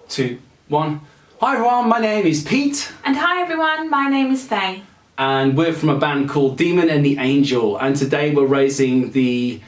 2, 1. Hi everyone, my name is Pete. And hi everyone, my name is Faye. And we're from a band called Demon and the Angel. And today we're raising the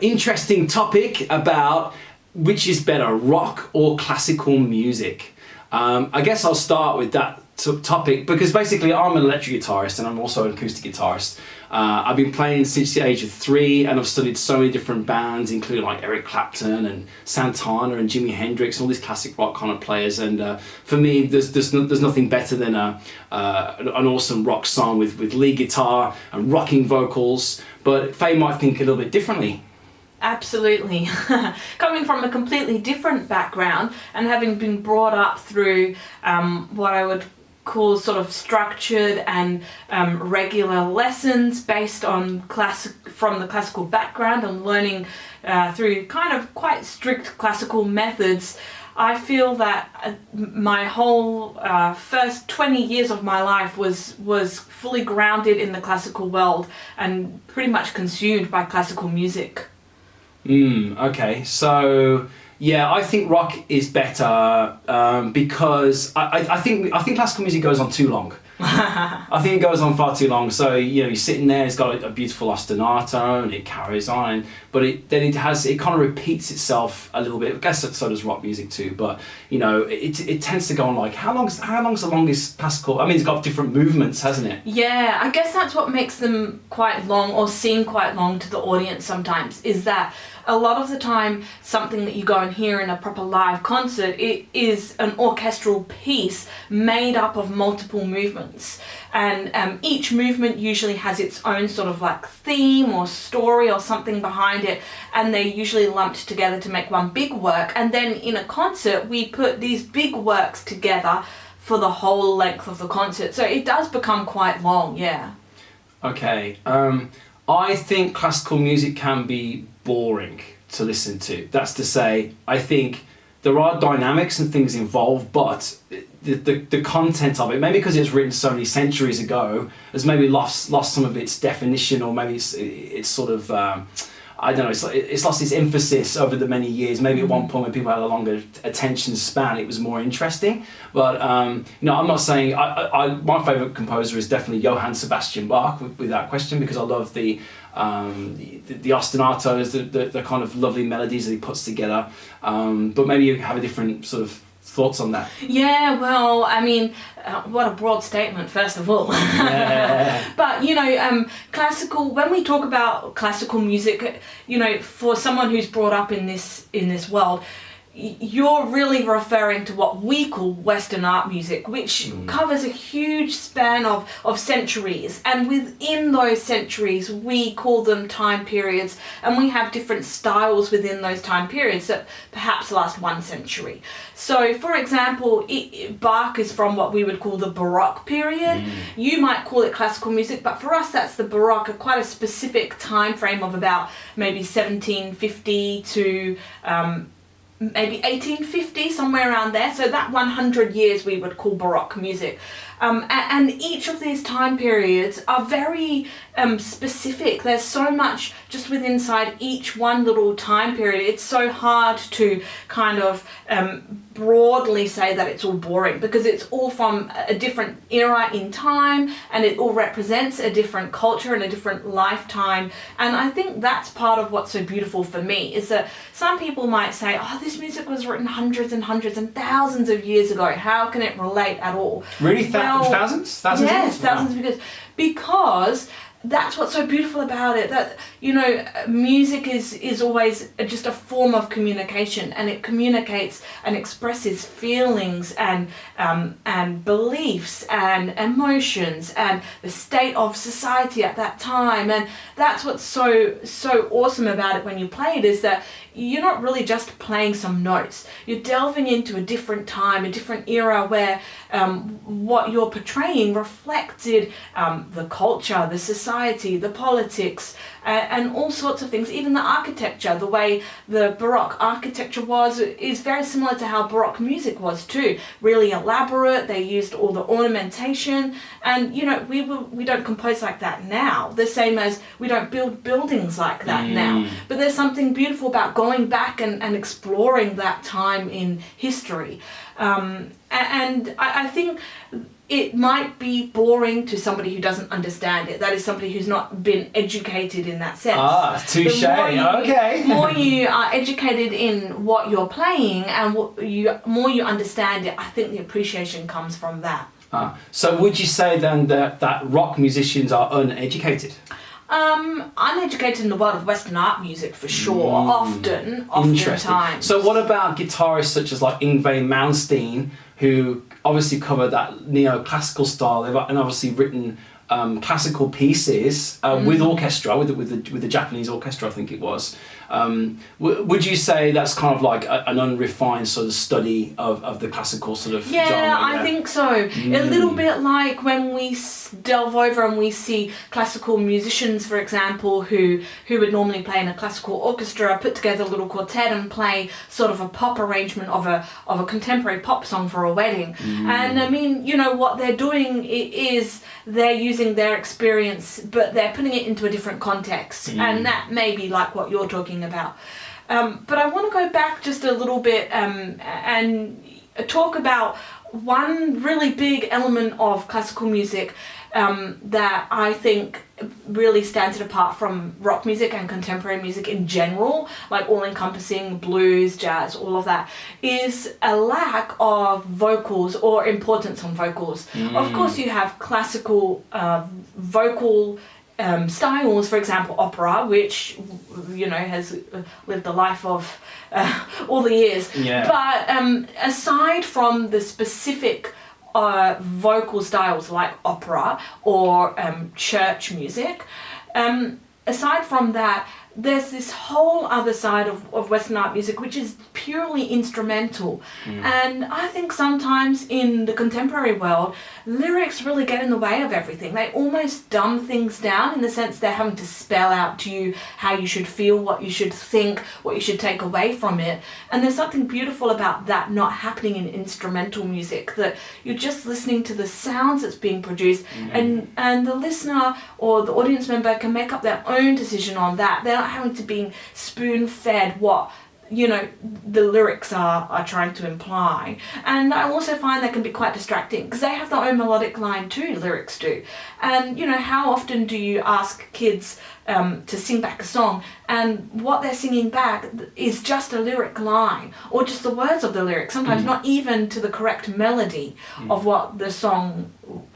interesting topic about which is better, rock or classical music. I guess I'll start with that topic because basically I'm an electric guitarist and I'm also an acoustic guitarist. I've been playing since the age of 3 and I've studied so many different bands, including like Eric Clapton and Santana and Jimi Hendrix and all these classic rock kind of players. And for me, there's nothing better than an awesome rock song with lead guitar and rocking vocals. But Faye might think a little bit differently. Absolutely. Coming from a completely different background and having been brought up through what I would call sort of structured and regular lessons based on from the classical background and learning through kind of quite strict classical methods, I feel that my whole first 20 years of my life was fully grounded in the classical world and pretty much consumed by classical music. Okay, so yeah, I think rock is better because I think classical music goes on too long. I think it goes on far too long. So you're sitting there, it's got a beautiful ostinato and it carries on, but it kind of repeats itself a little bit. I guess so does rock music too. But it tends to go on like how long's the longest classical? I mean, it's got different movements, hasn't it? Yeah, I guess that's what makes them quite long or seem quite long to the audience sometimes, is that a lot of the time something that you go and hear in a proper live concert, it is an orchestral piece made up of multiple movements, and each movement usually has its own sort of like theme or story or something behind it, and they're usually lumped together to make one big work. And then in a concert we put these big works together for the whole length of the concert, so it does become quite long. Yeah. Okay, I think classical music can be boring to listen to. That's to say, I think there are dynamics and things involved, but the content of it, maybe because it's written so many centuries ago, has maybe lost some of its definition, or maybe it's sort of I don't know, it's lost its emphasis over the many years. Maybe at one point when people had a longer attention span, it was more interesting. But I'm not saying my favourite composer is definitely Johann Sebastian Bach, without question, because I love the ostinatos, the kind of lovely melodies that he puts together. But maybe you have a different sort of thoughts on that. Yeah, well, I mean, what a broad statement, first of all. Yeah. But classical, when we talk about classical music, for someone who's brought up in this world, you're really referring to what we call Western art music, which covers a huge span of centuries, and within those centuries we call them time periods, and we have different styles within those time periods that perhaps last 1 century. So for example, Bach is from what we would call the Baroque period. You might call it classical music, but for us that's the Baroque, quite a specific time frame of about maybe 1750 to maybe 1850, somewhere around there. So that 100 years we would call Baroque music. And each of these time periods are very specific. There's so much just within inside each one little time period. It's so hard to kind of broadly say that it's all boring, because it's all from a different era in time, and it all represents a different culture and a different lifetime. And I think that's part of what's so beautiful for me, is that some people might say, oh, this music was written hundreds and hundreds and thousands of years ago. How can it relate at all? Really? Thousands? Yes, thousands Wow. because that's what's so beautiful about it, that music is always just a form of communication, and it communicates and expresses feelings and beliefs and emotions and the state of society at that time. And that's what's so awesome about it when you play it, is that you're not really just playing some notes. You're delving into a different time, a different era, where what you're portraying reflected the culture, the society, the politics, and all sorts of things. Even the architecture, the way the Baroque architecture was, is very similar to how Baroque music was too. Really elaborate. They used all the ornamentation, and you know, we don't compose like that now. The same as we don't build buildings like that now. But there's something beautiful about going back and exploring that time in history. And I think it might be boring to somebody who doesn't understand it. That is somebody who's not been educated in that sense. Ah, touche. Okay. The more you are educated in what you're playing and more you understand it, I think the appreciation comes from that. So would you say then that rock musicians are uneducated? Uneducated in the world of Western art music for sure. Often times. So what about guitarists such as like Yngwie Malmsteen, who obviously cover that neoclassical style? They've obviously written classical pieces with orchestra, with the Japanese orchestra, I think it was. Would you say that's kind of like an unrefined sort of study of the classical sort of genre? Yeah, I think so. A little bit like when we delve over and we see classical musicians, for example, who would normally play in a classical orchestra, put together a little quartet and play sort of a pop arrangement of a contemporary pop song for a wedding. And I mean, you know, what they're doing is they're using their experience, but they're putting it into a different context. And that may be like what you're talking about. But I want to go back just a little bit and talk about one really big element of classical music that I think really stands it apart from rock music and contemporary music in general, like all-encompassing blues, jazz, all of that, is a lack of vocals or importance on vocals. Of course, you have classical vocal styles, for example, opera, which, you know, has lived the life of all the years. Yeah. But aside from the specific vocal styles like opera or church music, aside from that, there's this whole other side of Western art music which is purely instrumental. And I think sometimes in the contemporary world, lyrics really get in the way of everything. They almost dumb things down in the sense they're having to spell out to you how you should feel, what you should think, what you should take away from it. And there's something beautiful about that not happening in instrumental music, that you're just listening to the sounds that's being produced, and the listener or the audience member can make up their own decision on that. They're not having to be spoon-fed what, you know, the lyrics are trying to imply. And I also find that can be quite distracting because they have their own melodic line too, lyrics do. And, you know, how often do you ask kids to sing back a song and what they're singing back is just a lyric line or just the words of the lyric, sometimes not even to the correct melody of what the song,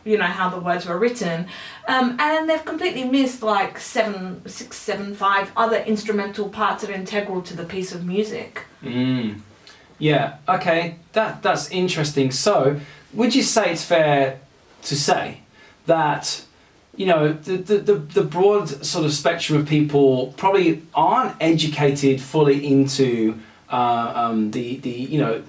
you know, how the words were written. And they've completely missed like 6, 7, 5 other instrumental parts that are integral to the piece of music. Yeah, okay, that's interesting. So would you say it's fair to say that, you know, the broad sort of spectrum of people probably aren't educated fully into the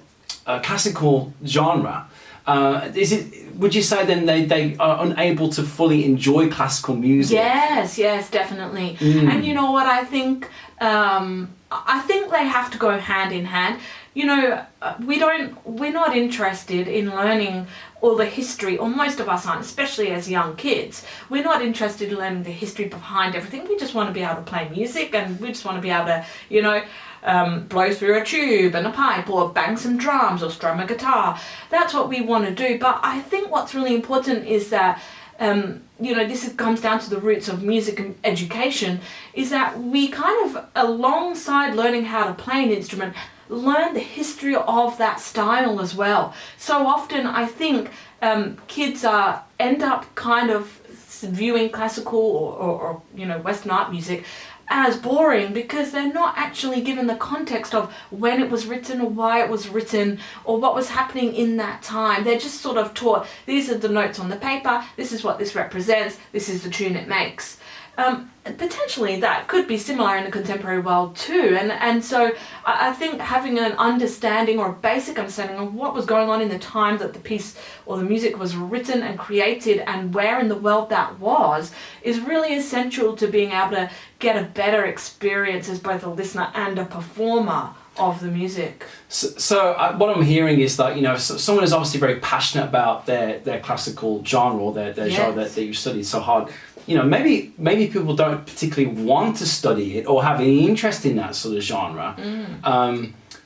classical genre? Would you say then they are unable to fully enjoy classical music? Yes, definitely. And you know what, I think they have to go hand in hand. You know, we're not interested in learning all the history, or most of us aren't, especially as young kids. We're not interested in learning the history behind everything. We just want to be able to play music, and we just want to be able to, you know, blow through a tube and a pipe, or bang some drums, or strum a guitar. That's what we want to do. But I think what's really important is that, you know, this comes down to the roots of music and education, is that we kind of, alongside learning how to play an instrument, learn the history of that style as well. So often I think kids end up kind of viewing classical or you know, Western art music as boring because they're not actually given the context of when it was written or why it was written or what was happening in that time. They're just sort of taught, these are the notes on the paper, this is what this represents, this is the tune it makes. potentially that could be similar in the contemporary world too. And so I think having an understanding or a basic understanding of what was going on in the time that the piece or the music was written and created and where in the world that was is really essential to being able to get a better experience as both a listener and a performer of the music. So what I'm hearing is that, you know, someone is obviously very passionate about their classical genre or their genre that you studied so hard. You know, maybe people don't particularly want to study it or have any interest in that sort of genre.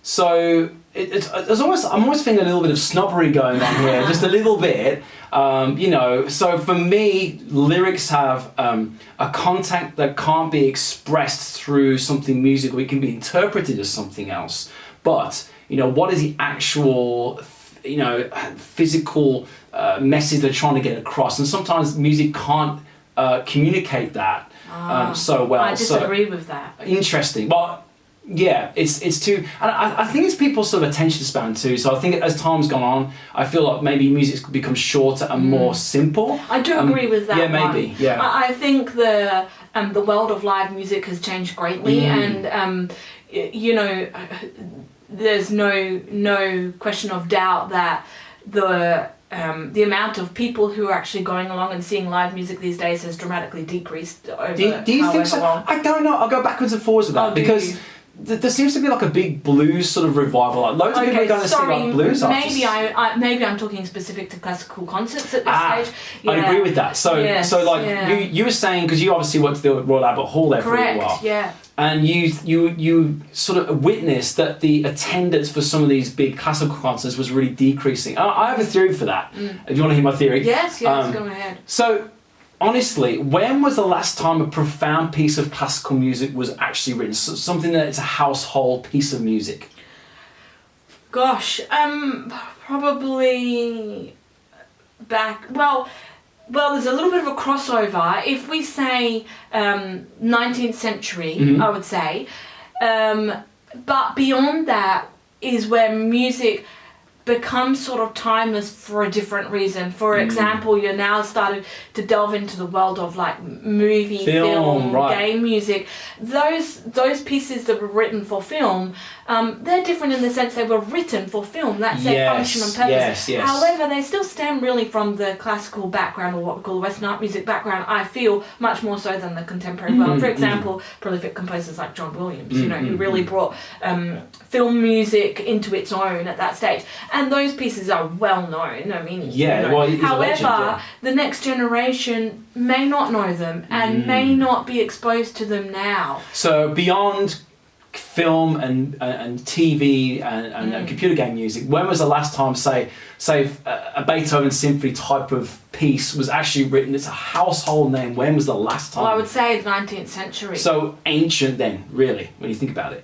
So I'm almost feeling a little bit of snobbery going on here, just a little bit. You know, so for me, lyrics have a content that can't be expressed through something musical. It can be interpreted as something else. But, you know, what is the actual, you know, physical message they're trying to get across? And sometimes music can't communicate that so well. I disagree with that. Interesting. Well, yeah, it's too, and I think it's people's sort of attention span too. So I think as time's gone on, I feel like maybe music's become shorter and more simple. I do agree with that. Yeah, maybe. One. Yeah. I think the world of live music has changed greatly, and you know, there's no question of doubt that the amount of people who are actually going along and seeing live music these days has dramatically decreased over. Do you think so? Long. I don't know. I'll go backwards and forwards with that because there seems to be like a big blues sort of revival. Like loads of people are going to see like blues artists. Maybe I'm talking specific to classical concerts at this stage. Yeah. I agree with that. So you were saying, because you obviously went to the Royal Albert Hall there for a little while. Yeah. And you sort of witnessed that the attendance for some of these big classical concerts was really decreasing. I have a theory for that. If you want to hear my theory. Yes, go ahead. So, honestly, when was the last time a profound piece of classical music was actually written? Something that it's a household piece of music? Gosh, probably back... Well, there's a little bit of a crossover. If we say 19th century, I would say. But beyond that is where music becomes sort of timeless for a different reason. For example, you're now started to delve into the world of like movie, film, game music. Those pieces that were written for film, they're different in the sense they were written for film. That's their function and purpose. Yes. However, they still stem really from the classical background, or what we call the Western art music background, I feel, much more so than the contemporary world. For example, prolific composers like John Williams, you know, who really brought film music into its own at that stage. And those pieces are well known. I mean, however, the next generation may not know them and may not be exposed to them now. So beyond film and TV and computer game music, when was the last time, say a Beethoven symphony type of piece was actually written? It's a household name. When was the last time? Well, I would say the 19th century. So ancient then, really, when you think about it.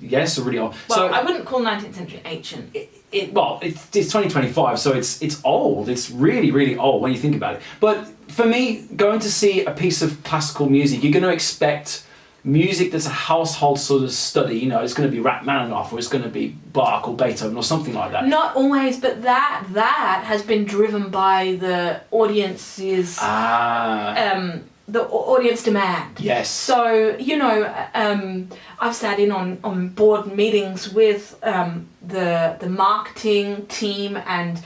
Yes, or really old. Well, so I wouldn't call 19th century ancient. It's 2025, so it's old. It's really, really old when you think about it. But for me, going to see a piece of classical music, you're going to expect music that's a household sort of study. You know, it's going to be Rachmaninoff, or it's going to be Bach or Beethoven or something like that. Not always, but that has been driven by the audience's the audience demand. Yes. So, you know, I've sat in on board meetings with the marketing team and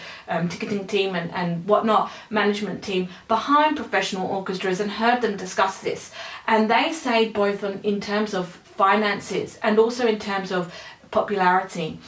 ticketing team and whatnot, management team behind professional orchestras, and heard them discuss this. And they say both in terms of finances and also in terms of popularity,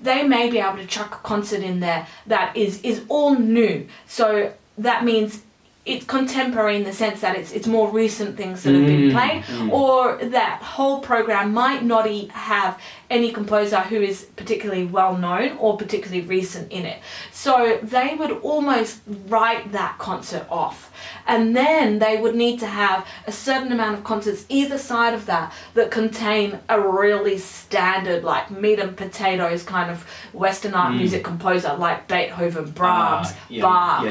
they may be able to chuck a concert in there that is all new. So that means it's contemporary in the sense that it's more recent things that have been played, or that whole program might not have any composer who is particularly well known or particularly recent in it. So they would almost write that concert off. And then they would need to have a certain amount of concerts either side of that contain a really standard, like meat and potatoes kind of Western art music composer, like Beethoven, Brahms, Bach,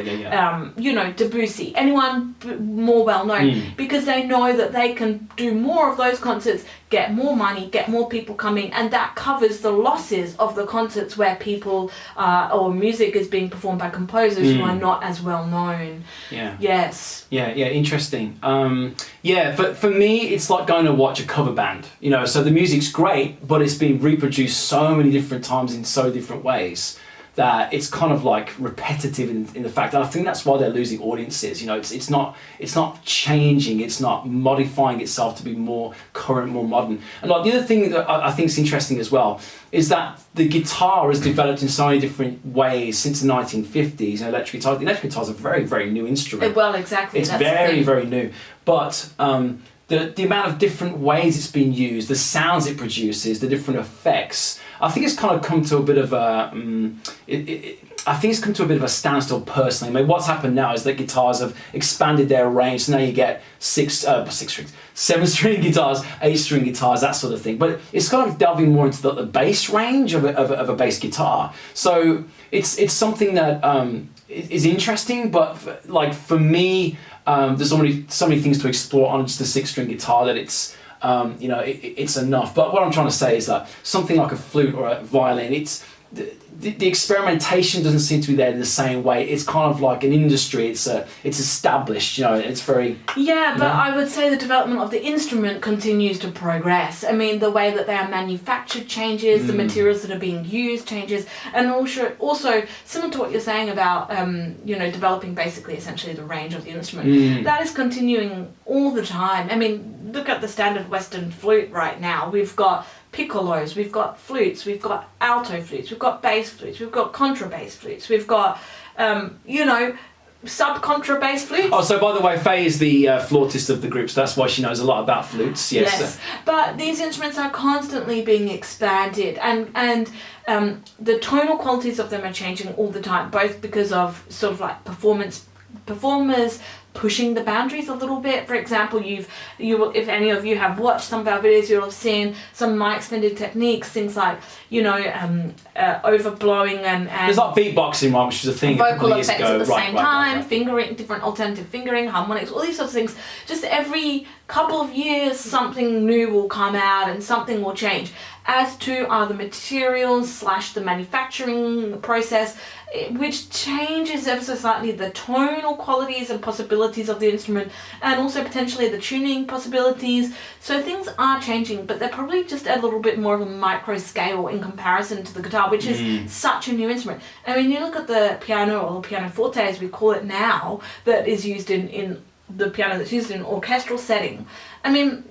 you know, Debussy, anyone more well known, because they know that they can do more of those concerts, get more money, get more people coming, and that covers the losses of the concerts where people or music is being performed by composers who are not as well known. Yeah. Yes. Yeah, interesting. For me, it's like going to watch a cover band. You know, so the music's great, but it's been reproduced so many different times in so different ways that it's kind of like repetitive in the fact that I think that's why they're losing audiences. You know, it's not changing, it's not modifying itself to be more current, more modern. And like the other thing that I think is interesting as well is that the guitar has developed in so many different ways since the 1950s. And electric guitar is a very, very new instrument. Well, exactly. It's very, very new. But the amount of different ways it's been used, the sounds it produces, the different effects, I think it's kind of come to a bit of a standstill personally. I mean, what's happened now is that guitars have expanded their range, so now you get 7-string guitars, 8-string guitars, that sort of thing. But it's kind of delving more into the bass range of a bass guitar. So it's something that is interesting, but for me, there's already so many things to explore on just a 6-string guitar that it's it's enough. But what I'm trying to say is that something like a flute or a violin, it's the experimentation doesn't seem to be there in the same way. It's kind of like an industry. It's established. It's very. Yeah, but I would say the development of the instrument continues to progress. I mean, the way that they are manufactured changes, the materials that are being used changes, and also similar to what you're saying about developing basically essentially the range of the instrument. That is continuing all the time. I mean, look at the standard Western flute right now. We've got piccolos, we've got flutes, we've got alto flutes, we've got bass flutes, we've got contrabass flutes, we've got, sub-contrabass flutes. Oh, so by the way, Faye is the flautist of the group, so that's why she knows a lot about flutes. Yes. But these instruments are constantly being expanded, and the tonal qualities of them are changing all the time, both because of sort of like performers pushing the boundaries a little bit. For example, you will, if any of you have watched some of our videos, you'll have seen some mic extended techniques, things like overblowing and there's like beatboxing, right, which was a thing vocal a couple of years effects ago. at the same time, right. fingering, different alternative fingering, harmonics, all these sorts of things. Just every couple of years something new will come out and something will change, as to are the materials / the manufacturing process, which changes ever so slightly the tonal qualities and possibilities of the instrument, and also potentially the tuning possibilities. So things are changing, but they're probably just at a little bit more of a micro scale in comparison to the guitar, which is such a new instrument. I mean, you look at the piano, or the pianoforte as we call it now, that is used in the piano that's used in an orchestral setting. I mean,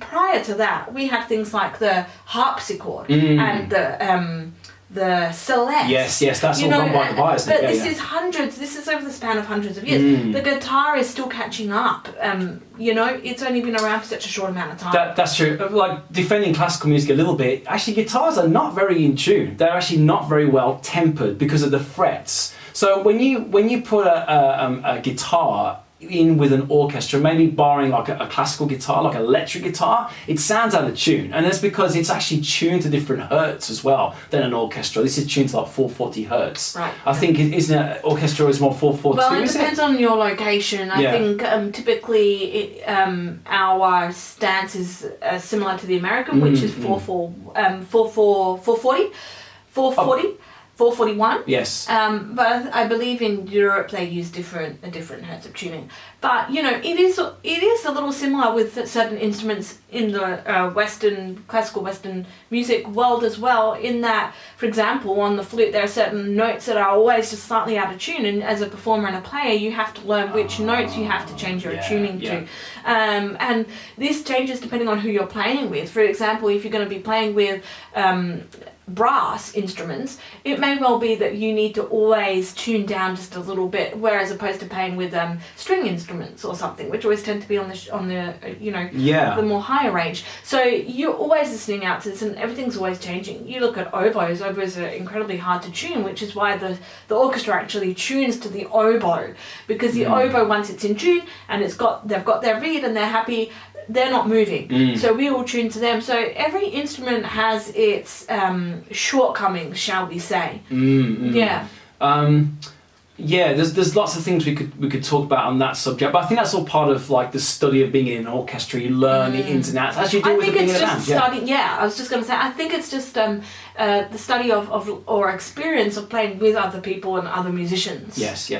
prior to that, we had things like the harpsichord and the celeste. Yes, that's all done by the by, isn't it? But this is over the span of hundreds of years. The guitar is still catching up. It's only been around for such a short amount of time. That's true. Like, defending classical music a little bit, actually guitars are not very in tune. They're actually not very well tempered because of the frets. So when you put a guitar in with an orchestra, maybe barring like a classical guitar, like an electric guitar, it sounds out of tune, and that's because it's actually tuned to different hertz as well than an orchestra. This is tuned to like 440 hertz. Right. I think isn't it, orchestra is more 442. Well, it depends on your location. I think typically our stance is similar to the American, which is 441. Yes. But I believe in Europe they use different hertz of tuning. But it is a little similar with certain instruments in the classical Western music world as well. In that, for example, on the flute there are certain notes that are always just slightly out of tune, and as a performer and a player, you have to learn which notes you have to change your tuning to. And this changes depending on who you're playing with. For example, if you're going to be playing with brass instruments, it may well be that you need to always tune down just a little bit, whereas opposed to playing with string instruments or something, which always tend to be on the more higher range. So you're always listening out to this, and everything's always changing. You look at oboes are incredibly hard to tune, which is why the orchestra actually tunes to the oboe, because the oboe, once it's in tune and they've got their reed and they're happy, they're not moving. So we will tune to them. So every instrument has its shortcomings, shall we say. Yeah. Yeah, there's lots of things we could talk about on that subject, but I think that's all part of like the study of being in an orchestra. You learn the ins and outs as you do with being in a band. I was just going to say, I think it's just the study of or experience of playing with other people and other musicians. Yes.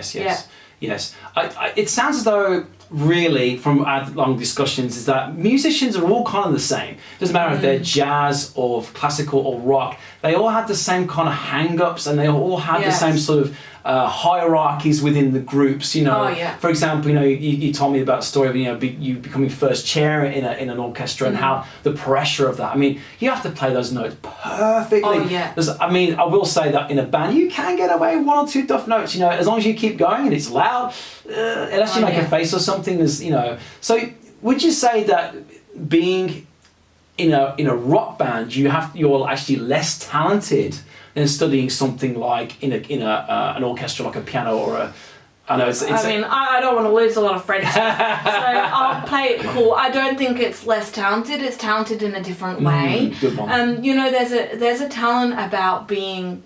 It sounds as though, really, from our long discussions, is that musicians are all kind of the same. Doesn't matter if they're jazz or classical or rock. They all have the same kind of hang-ups, and they all have the same sort of hierarchies within the groups. You know, for example, you told me about a story of you becoming first chair in an orchestra and how the pressure of that. I mean, you have to play those notes perfectly. Oh yeah. I will say that in a band you can get away with one or two duff notes. As long as you keep going and it's loud, unless you make a face or something. So would you say that being in a rock band, you're actually less talented than studying something like in an orchestra, like a piano or a? I know I don't want to lose a lot of friends, so I'll play it cool. I don't think it's less talented. It's talented in a different way. Good one. There's a talent about being.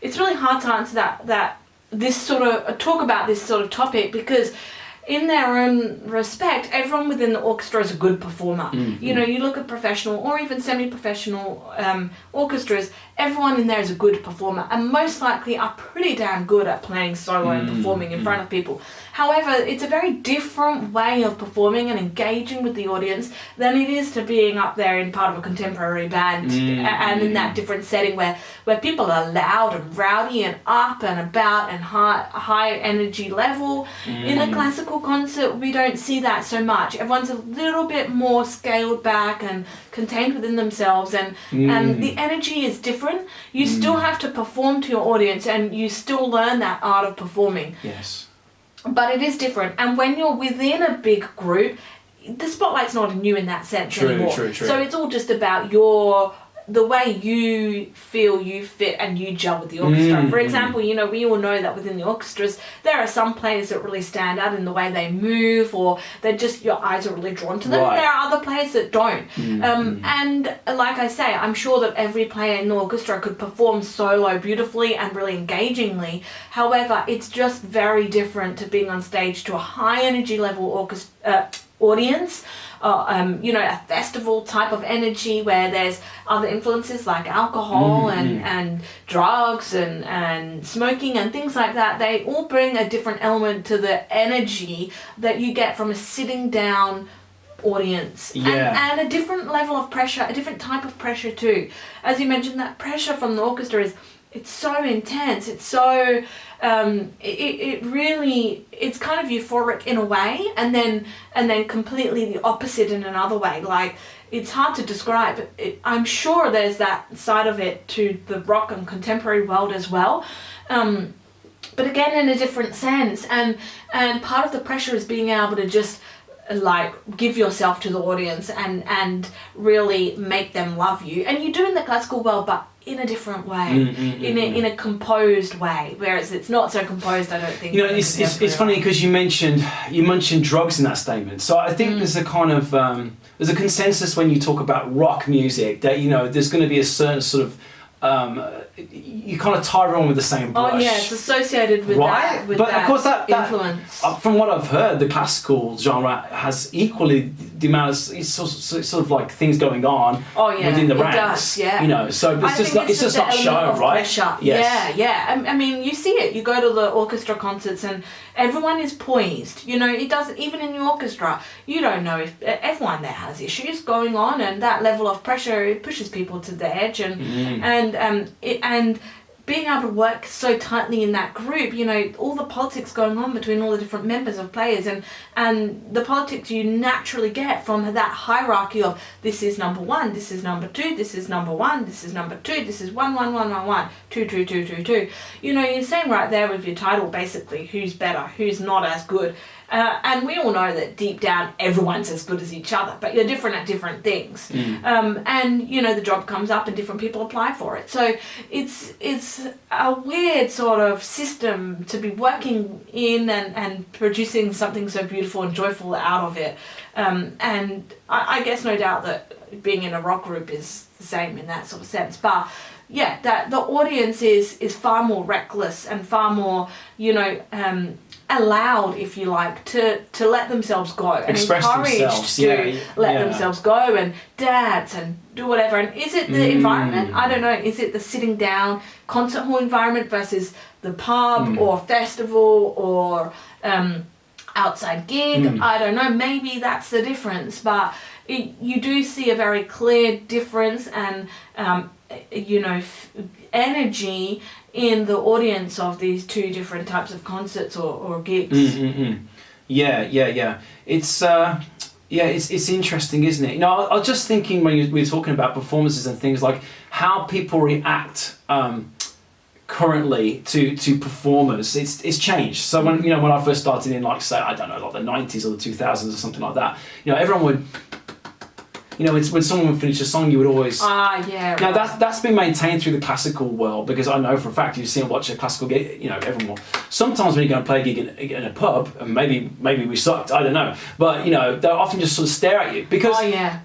It's really hard to answer that this sort of talk about this sort of topic, because in their own respect, everyone within the orchestra is a good performer. You look at professional or even semi-professional orchestras, everyone in there is a good performer and most likely are pretty damn good at playing solo and performing in front of people. However, it's a very different way of performing and engaging with the audience than it is to being up there in part of a contemporary band and in that different setting where people are loud and rowdy and up and about and high energy level. In a classical concert, we don't see that so much. Everyone's a little bit more scaled back and contained within themselves, and the energy is different. You still have to perform to your audience and you still learn that art of performing. Yes. But it is different. And when you're within a big group, the spotlight's not on you in that sense anymore. True. So it's all just about the way you feel you fit and you gel with the orchestra. For example, we all know that within the orchestras, there are some players that really stand out in the way they move, or they're just, your eyes are really drawn to them. Right. There are other players that don't. And like I say, I'm sure that every player in the orchestra could perform solo beautifully and really engagingly. However, it's just very different to being on stage to a high energy level audience, a festival type of energy where there's other influences like alcohol and drugs and smoking and things like that. They all bring a different element to the energy that you get from a sitting down audience. And a different level of pressure, a different type of pressure too. As you mentioned, that pressure from the orchestra it's so intense. It's so it really, it's kind of euphoric in a way, and then completely the opposite in another way. Like, it's hard to describe. I'm sure there's that side of it to the rock and contemporary world as well, but again in a different sense. And part of the pressure is being able to just like give yourself to the audience and really make them love you. And you do in the classical world, but in a different way, in a composed way, whereas it's not so composed, I don't think. It's funny because you mentioned drugs in that statement. So I think there's a kind of there's a consensus when you talk about rock music that there's going to be a certain sort of you kind of tie everyone with the same brush. Oh yeah, it's associated with that. But of course, that influence. From what I've heard, the classical genre has equally the amount of sort of like things going on within the ranks. So it's just not shown, right? Pressure. Yes. Yeah. I mean, you see it. You go to the orchestra concerts and everyone is poised. It doesn't, even in the orchestra, you don't know if everyone there has issues going on, and that level of pressure, it pushes people to the edge, and being able to work so tightly in that group, all the politics going on between all the different members of players, and the politics you naturally get from that hierarchy of this is number one, this is number two, this is number one, this is number two, this is 1 1 1 1 1 2 2 2 2 2. You're saying right there with your title basically who's better, who's not as good. And we all know that deep down everyone's as good as each other, but you're different at different things. And the job comes up and different people apply for it. So it's a weird sort of system to be working in and producing something so beautiful and joyful out of it. And I guess no doubt that being in a rock group is the same in that sort of sense. But that the audience is far more reckless and far more, allowed, if you like, to let themselves go and express encouraged themselves. to let themselves go and dance and do whatever. And is it the environment? I don't know. Is it the sitting down concert hall environment versus the pub or festival or outside gig? I don't know. Maybe that's the difference, but you do see a very clear difference and energy in the audience of these two different types of concerts or gigs. Yeah. It's interesting, isn't it? I was just thinking when we were talking about performances and things, like how people react currently to performers. It's changed. So when I first started in, like, say, I don't know, like the 90s or the 2000s or something like that, everyone would, when someone would finish a song, you would always... yeah. Now, that's been maintained through the classical world, because I know for a fact, you see and watch a classical gig, everyone will... Sometimes when you go and play a gig in a pub, and maybe we sucked, I don't know, but, they'll often just sort of stare at you, because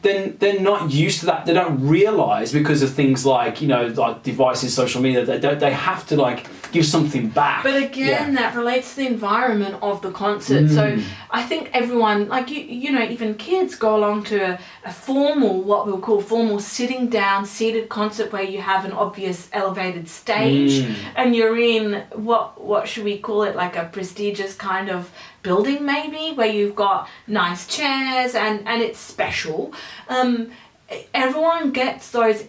then they're not used to that. They don't realise, because of things like, like devices, social media, they have to, like, give something back. But again, that relates to the environment of the concert. So I think everyone, like, even kids go along to a formal, what we'll call formal sitting down, seated concert where you have an obvious elevated stage and you're in what should we call it, like a prestigious kind of building maybe, where you've got nice chairs and it's special. Everyone gets those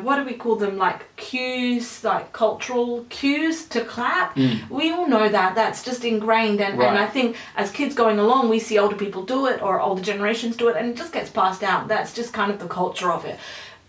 what do we call them, like cues, like cultural cues to clap. We all know that's just ingrained, and I think as kids going along, we see older people do it or older generations do it, and it just gets passed down. That's just kind of the culture of it.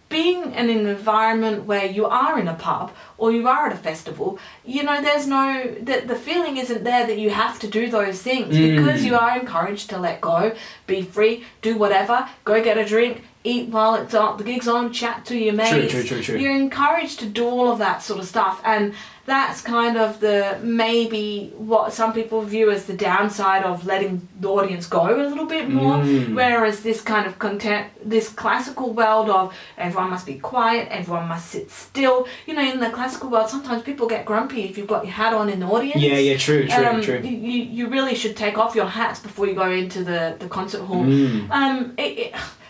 Being in an environment where you are in a pub or you are at a festival, there's the feeling isn't there that you have to do those things, because you are encouraged to let go, be free, do whatever, go get a drink, eat while it's on, the gig's on, chat to your mates. True. You're encouraged to do all of that sort of stuff, and that's kind of maybe what some people view as the downside of letting the audience go a little bit more, whereas this kind of this classical world of everyone must be quiet, everyone must sit still. In the classical world, sometimes people get grumpy if you've got your hat on in the audience. Yeah, true. You really should take off your hats before you go into the concert hall.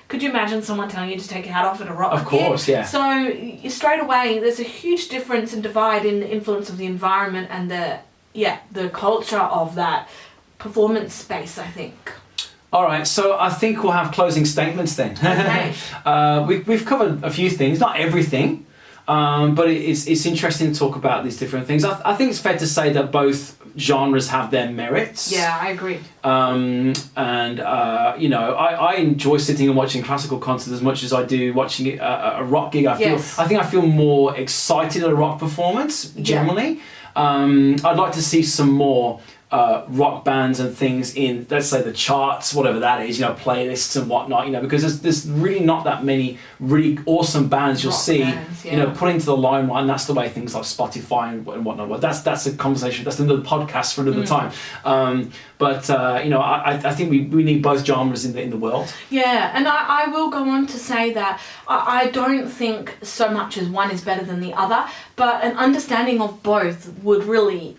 Could you imagine someone telling you to take your hat off at a rock gig? Of course, yeah. So straight away, there's a huge difference and divide in the influence of the environment and the culture of that performance space, I think. All right, so I think we'll have closing statements then. Okay. We've covered a few things, not everything, but it's interesting to talk about these different things. I think it's fair to say that both genres have their merits. Yeah, I agree. I enjoy sitting and watching classical concerts as much as I do watching a rock gig. I think I feel more excited at a rock performance generally. I'd like to see some more rock bands and things in, let's say, the charts, whatever that is, playlists and whatnot, because there's really not that many really awesome bands you'll see, put into the limelight, and that's the way things like Spotify and whatnot. Well, that's a conversation, that's another podcast for another time. I think we need both genres in the world. Yeah, and I will go on to say that I don't think so much as one is better than the other, but an understanding of both would really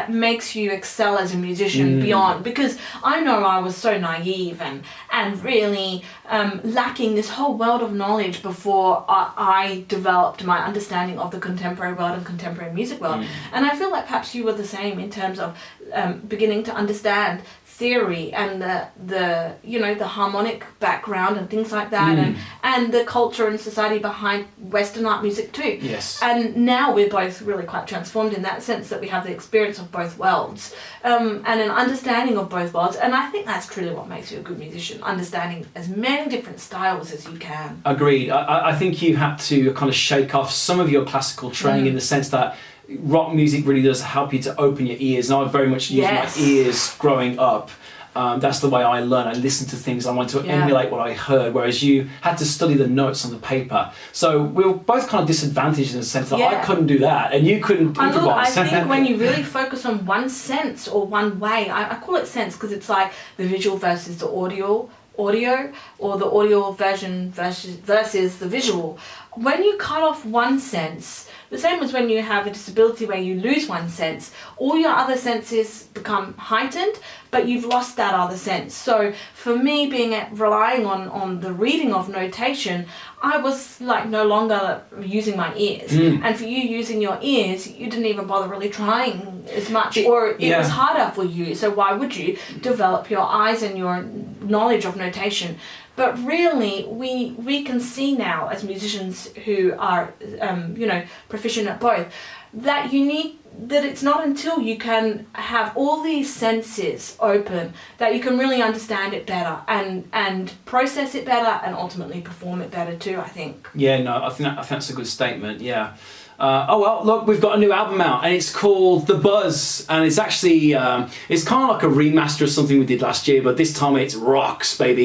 makes you excel as a musician beyond, because I know I was so naive and really lacking this whole world of knowledge before I developed my understanding of the contemporary world and contemporary music world. And I feel like perhaps you were the same in terms of beginning to understand theory and the harmonic background and things like that, and the culture and society behind Western art music too. Yes. And now we're both really quite transformed in that sense, that we have the experience of both worlds, and an understanding of both worlds. And I think that's truly what makes you a good musician, understanding as many different styles as you can. Agreed. I think you had to kind of shake off some of your classical training in the sense that rock music really does help you to open your ears, and I very much used my ears growing up. That's the way I learn. I listened to things, I wanted to emulate what I heard, whereas you had to study the notes on the paper. So we were both kind of disadvantaged in the sense that I couldn't do that and you couldn't improvise. I think when you really focus on one sense or one way, I call it sense because it's like the visual versus the audio, or the audio version versus the visual. when you cut off one sense, the same as when you have a disability where you lose one sense, all your other senses become heightened, but you've lost that other sense. So for me, relying on the reading of notation, I was like no longer using my ears. And for you using your ears, you didn't even bother really trying as much, or it was harder for you. So why would you develop your eyes and your knowledge of notation? But really, we can see now as musicians who are, proficient at both, that it's not until you can have all these senses open that you can really understand it better and process it better and ultimately perform it better too, I think. Yeah, no, I think that's a good statement, yeah. Look, we've got a new album out and it's called The Buzz, and it's actually, it's kind of like a remaster of something we did last year, but this time it's rocks, baby.